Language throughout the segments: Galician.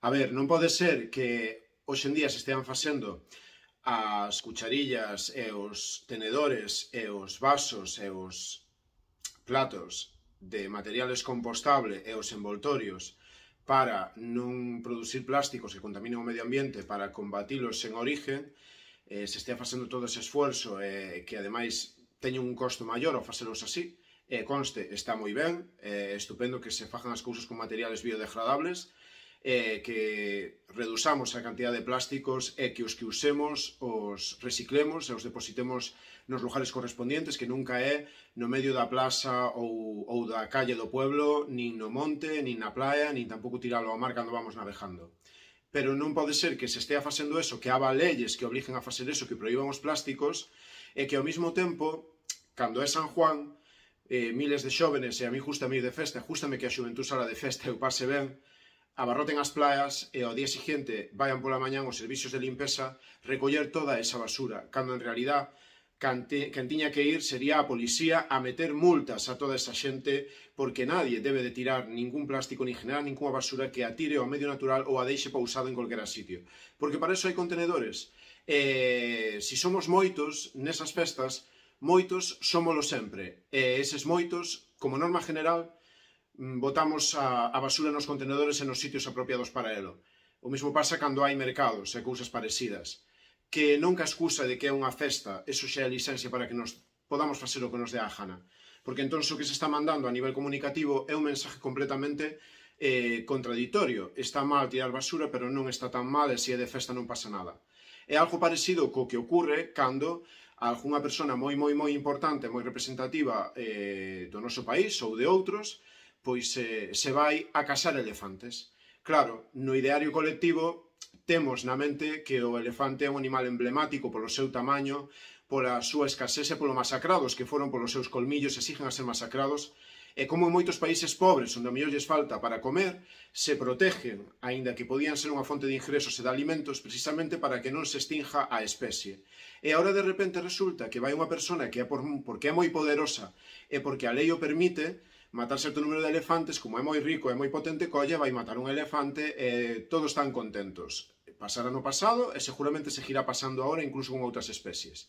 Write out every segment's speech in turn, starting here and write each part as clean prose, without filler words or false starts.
A ver, non pode ser que hoxe en día se estean facendo as cucharillas e os tenedores e os vasos e os platos de materiales compostable e os envoltorios para non producir plásticos que contaminen o medio ambiente, para combatilos en origen, se estea facendo todo ese esfuerzo e que ademais teñen un costo maior ao facelos así, conste, está moi ben, estupendo que se fajan as cousas con materiales biodegradables, que reduzamos a cantidad de plásticos e que os que usemos os reciclemos e os depositemos nos lugares correspondientes, que nunca é no medio da plaza ou da calle do pueblo, nin no monte, nin na playa, nin tampouco tiralo ao mar cando vamos navegando. Pero non pode ser que se estea facendo eso, que haga leyes que obliguen a facer eso, que prohíban os plásticos, e que ao mesmo tempo, cando é San Juan, miles de xóvenes, e a mí gustame ir de festa, gustame que a xuventud sala de festa e o pase ben, abarroten as playas e ao día seguinte vayan pola mañán os servicios de limpeza recoller toda esa basura, cando en realidad quen tiña que ir sería a policía a meter multas a toda esa xente, porque nadie debe de tirar ningún plástico ni generar ninguna basura que a tire ao medio natural ou a deixe pausado en calquera sitio, porque para eso hai contenedores. Se somos moitos nesas festas, moitos somolo sempre, e eses moitos, como norma general, botamos a basura nos contenedores e nos sitios apropiados para elo. O mesmo pasa cando hai mercados e cousas parecidas, que non ca excusa de que é unha festa, eso xa é licencia para que nos podamos facer o que nos dé a gana. Porque entón o que se está mandando a nivel comunicativo é un mensaje completamente contradictorio. Está mal tirar basura, pero non está tan mal, e se é de festa non pasa nada. É algo parecido co que ocorre cando algunha persona moi importante, moi representativa do noso país ou de outros, pois se vai a cazar elefantes. Claro, no ideario colectivo temos na mente que o elefante é un animal emblemático polo seu tamaño, pola súa escasez e polo masacrados que foron polos seus colmillos e siguen a ser masacrados, e como en moitos países pobres onde a mellor lles falta para comer, se protegen, aínda que podían ser unha fonte de ingresos e de alimentos, precisamente para que non se extinja a especie. E agora de repente resulta que vai unha persona que é porque é moi poderosa e porque a lei o permite, matar certo número de elefantes, como é moi rico e moi potente, colle, vai matar un elefante e todos están contentos. Pasara no pasado e seguramente seguirá pasando agora incluso con outras especies.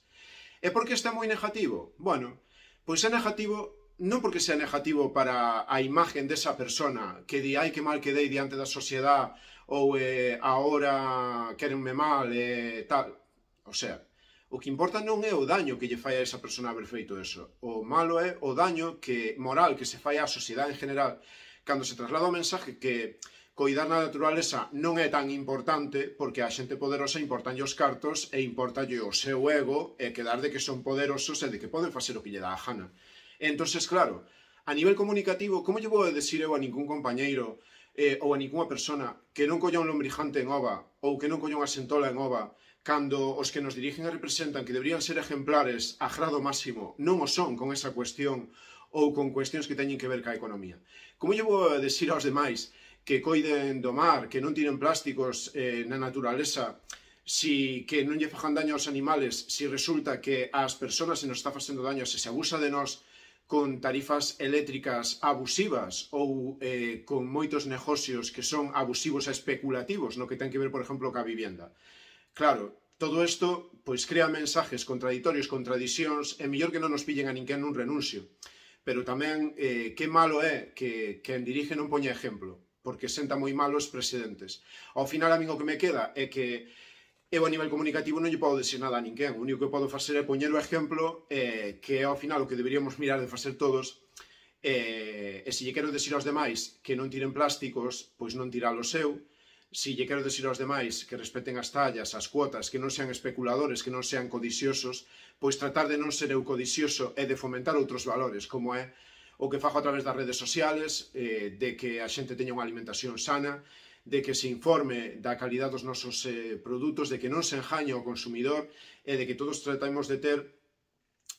E por que está moi negativo? Bueno, pois é negativo non porque sea negativo para a imagen desa persona que di, ai que mal quedei diante da sociedade ou agora querenme mal e tal. O sea, o que importa non é o daño que lle fai a esa persona haber feito eso. O malo é o daño moral que se fai á sociedade en general cando se traslada o mensaje que coidar na naturaleza non é tan importante porque a xente poderosa importanlle os cartos e importalle o seu ego e quedar de que son poderosos e de que poden facer o que lle dá a gana. Entonces, claro, a nivel comunicativo, como lle vou decir eu a ningún compañeiro ou a ninguna persona que non colla un lombrijante en ova ou que non colla unha sentola en ova cando os que nos dirigen e representan que deberían ser ejemplares a grado máximo non o son con esa cuestión ou con cuestións que teñen que ver ca economía? Como lle vou decir aos demais que coiden do mar, que non tiren plásticos na naturaleza, que non lle fajan daño aos animales, si resulta que as persoas se nos está facendo daño, se abusa de nós con tarifas eléctricas abusivas ou con moitos negocios que son abusivos e especulativos no que ten que ver, por exemplo, ca vivenda. Claro, todo isto pois crea mensajes contradictorios, contradiccións, e mellor que non nos pillen a ninguén nun renuncio. Pero tamén, que malo é que quen dirige non poña exemplo, porque senta moi mal os presidentes. Ao final, a min o que me queda é que eu a nivel comunicativo non lle podo decir nada a ninguén. O único que podo facer é poñer o exemplo, que é ao final o que deberíamos mirar de facer todos, e se lle quero decir aos demais que non tiren plásticos, pois non tiralo seu. Se lle quero decir aos demais que respeten as tallas, as cuotas, que non sean especuladores, que non sean codiciosos, pois tratar de non ser eu codicioso e de fomentar outros valores, como é o que fago a través das redes sociales, de que a xente teña unha alimentación sana, de que se informe da calidad dos nosos produtos, de que non se engañe ao consumidor e de que todos tratamos de ter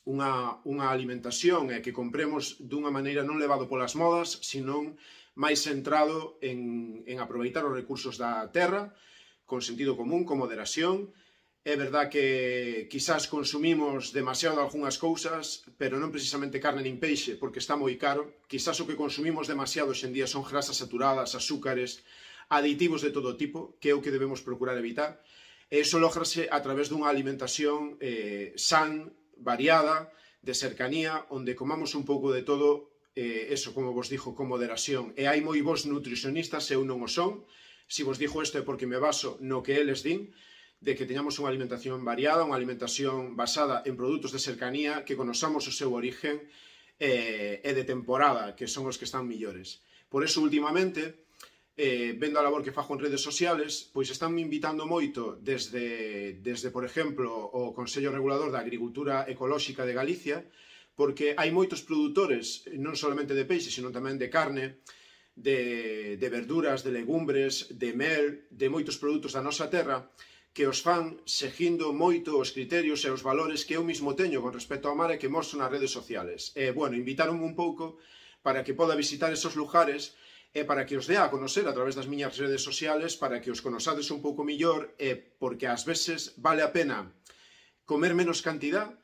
unha alimentación e que compremos dunha maneira non levado polas modas, senón máis centrado en aproveitar os recursos da terra, con sentido común, con moderación. É verdad que quizás consumimos demasiado algunhas cousas, pero non precisamente carne nin peixe, porque está moi caro. Quizás o que consumimos demasiado hoxe en día son grasas saturadas, azúcares, aditivos de todo tipo, que é o que debemos procurar evitar. E iso lógrase a través dunha alimentación san, variada, de cercanía, onde comamos un pouco de todo, eso, como vos dixo, con moderación. E hai moi bons nutricionistas, eu non o son. Se vos dixo isto é porque me baso no que eles din, de que teñamos unha alimentación variada, unha alimentación basada en produtos de cercanía, que conosamos o seu origen e de temporada, que son os que están millores. Por eso, últimamente, vendo a labor que fajo en redes sociales, pois están me invitando moito desde, por exemplo, o Consello Regulador da Agricultura Ecolóxica de Galicia, porque hai moitos produtores, non solamente de peixe, sino tamén de carne, de verduras, de legumbres, de mel, de moitos produtos da nosa terra, que os fan seguindo moito os criterios e os valores que eu mismo teño con respecto ao mar e que mostro nas redes sociales. E, bueno, invitaronme un pouco para que poda visitar esos lugares e para que os dea a conocer a través das miñas redes sociales, para que os conosades un pouco millor, e porque ás veces vale a pena comer menos cantidad,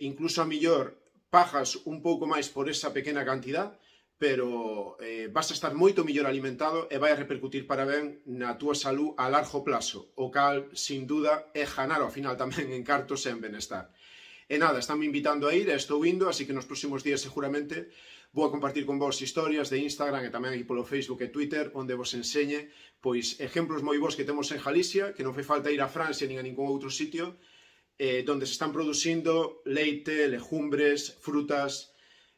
incluso a millor pagas un pouco máis por esa pequena cantidad, pero vas a estar moito millor alimentado e vai a repercutir para ben na túa salud a largo plazo, o cal, sin duda, é ganar ao final tamén en cartos e en benestar. E nada, estánme invitando a ir, e estou indo, así que nos próximos días seguramente vou a compartir con vos historias de Instagram e tamén aquí polo Facebook e Twitter, onde vos enseñe pois exemplos moi bons que temos en Galicia, que non fai falta ir a Francia nin a ningún outro sitio, donde se están producindo leite, legumbres, frutas,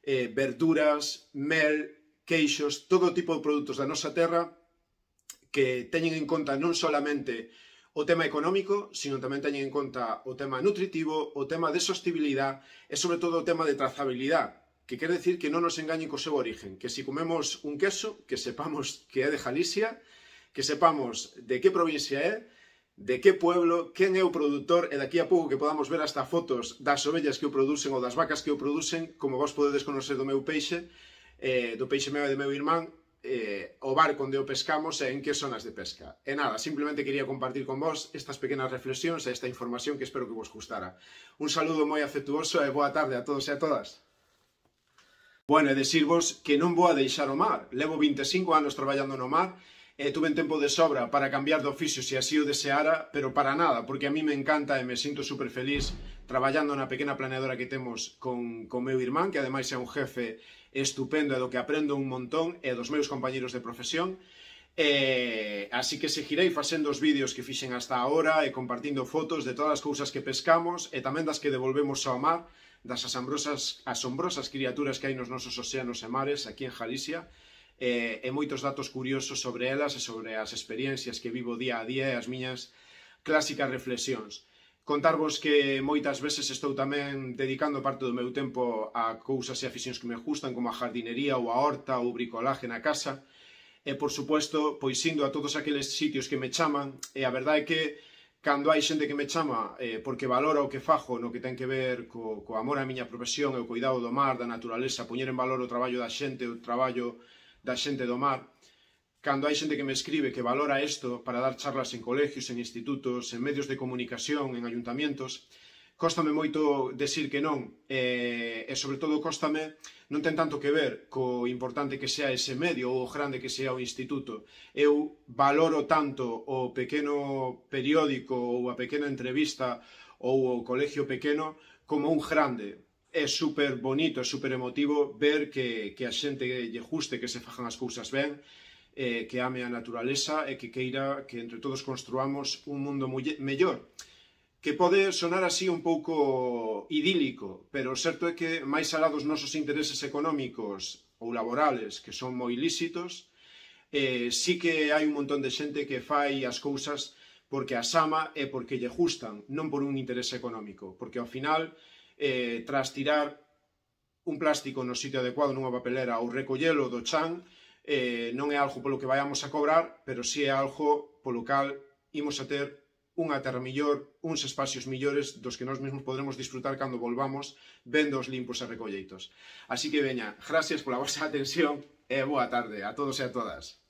verduras, mel, queixos, todo tipo de produtos da nosa terra que teñen en conta non solamente o tema económico, sino tamén teñen en conta o tema nutritivo, o tema de sostibilidade e sobre todo o tema de trazabilidade, que quere decir que non nos engañen co seu origen, que se comemos un queso, que sepamos que é de Galicia, que sepamos de que provincia é, de que pueblo, quen é o produtor, e daqui a pouco que podamos ver hasta fotos das ovellas que o producen ou das vacas que o producen, como vos podedes conocer do meu peixe, do peixe meu e do meu irmán, o barco onde o pescamos e en que zonas de pesca. E nada, simplemente quería compartir con vos estas pequenas reflexións e esta información que espero que vos gustara. Un saludo moi afectuoso e boa tarde a todos e a todas. Bueno, e decirvos que non vou a deixar o mar. Levo 25 anos traballando no mar e tuve tempo de sobra para cambiar de oficio se así o deseara, pero para nada, porque a mí me encanta e me sinto super feliz traballando na pequena planeadora que temos con meu irmán, que ademais é un jefe estupendo e do que aprendo un montón, e dos meus compañeros de profesión. Así que seguirei facendo os vídeos que fixen hasta agora e compartindo fotos de todas as cousas que pescamos e tamén das que devolvemos ao mar, das asombrosas criaturas que hai nos nosos océanos e mares aquí en Galicia, e moitos datos curiosos sobre elas e sobre as experiencias que vivo día a día e as miñas clásicas reflexións. Contarvos que moitas veces estou tamén dedicando parte do meu tempo a cousas e aficións que me gustan, como a jardinería ou a horta ou o bricolaje na casa, e, por suposto, pois indo a todos aqueles sitios que me chaman, e a verdade é que cando hai xente que me chama porque valora o que fajo no que ten que ver co amor á miña profesión e o cuidado do mar, da naturaleza, poñer en valor o traballo da xente, o traballo da xente do mar, cando hai xente que me escribe que valora isto para dar charlas en colegios, en institutos, en medios de comunicación, en ayuntamientos, cóstame moito decir que non, e sobre todo cóstame non ten tanto que ver co importante que sea ese medio ou o grande que sea o instituto. Eu valoro tanto o pequeno periódico ou a pequena entrevista ou o colegio pequeno como un grande. É super bonito, é super emotivo ver que a xente lle guste que se fajan as cousas ben, que ame a naturaleza e que queira que entre todos construamos un mundo mellor. Que pode sonar así un pouco idílico, pero o certo é que máis alá dos nosos intereses económicos ou laborales, que son moi lícitos, sí que hai un montón de xente que fai as cousas porque as ama e porque lle gustan, non por un interese económico, porque ao final, tras tirar un plástico no sitio adecuado nunha papelera ou recollelo do chan, non é algo polo que vayamos a cobrar, pero sí é algo polo cal imos a ter unha terra millor, uns espacios millores dos que nós mesmos podremos disfrutar cando volvamos vendos limpos e recolleitos. Así que veña, gracias pola vosa atención e boa tarde a todos e a todas.